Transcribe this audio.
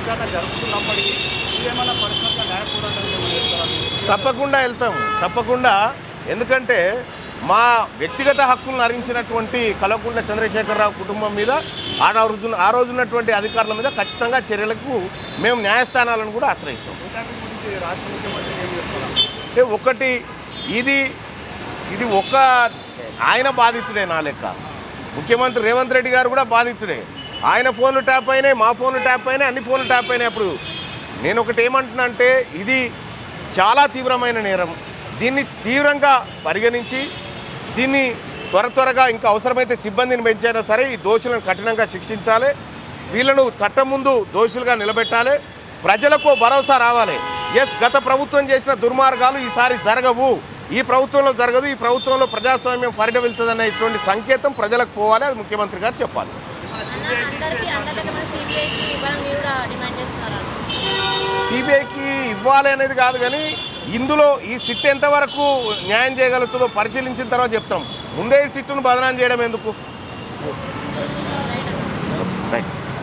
విచారణ జరుగుతున్నప్పటికీ ఇదేమన్నా పర్సనల్గా న్యాయ పోరాటం తప్పకుండా ఎందుకంటే మా వ్యక్తిగత హక్కులను హరించినటువంటి కల్వకుంట్ల చంద్రశేఖరరావు కుటుంబం మీద ఆ రోజు ఉన్నటువంటి అధికారుల మీద ఖచ్చితంగా చర్యలకు మేము న్యాయస్థానాలను కూడా ఆశ్రయిస్తాం. రాష్ట్ర ముఖ్యమంత్రి ఏం చెప్తున్నారు అంటే ఒకటి ఇది ఒక ఆయన బాధితుడే, నా లెక్క ముఖ్యమంత్రి రేవంత్ రెడ్డి గారు కూడా బాధితుడే. ఆయన ఫోన్లు ట్యాప్ అయినాయి, మా ఫోన్లు ట్యాప్ అయినాయి, అన్ని ఫోన్లు ట్యాప్ అయినాయి. అప్పుడు నేను ఒకటి ఏమంటున్నా అంటే ఇది చాలా తీవ్రమైన నేరం. దీన్ని తీవ్రంగా పరిగణించి దీన్ని త్వరగా ఇంకా అవసరమైతే సిబ్బందిని పెంచైనా సరే ఈ దోషులను కఠినంగా శిక్షించాలి. వీళ్ళను చట్టం ముందు దోషులుగా నిలబెట్టాలి. ప్రజలకు భరోసా రావాలి. గత ప్రభుత్వం చేసిన దుర్మార్గాలు ఈసారి జరగవు, ఈ ప్రభుత్వంలో జరగదు, ఈ ప్రభుత్వంలో ప్రజాస్వామ్యం పరిడవిల్తుందనేటువంటి సంకేతం ప్రజలకు పోవాలి. అది ముఖ్యమంత్రి గారు చెప్పాలి. సిబిఐకి ఇవ్వాలి అనేది కాదు, కానీ ఇందులో ఈ సిట్ ఎంతవరకు న్యాయం చేయగలుగుతుందో పరిశీలించిన తర్వాత చెప్తాం. ముందే ఈ సిట్టును బదనాం చేయడం ఎందుకు? రైట్.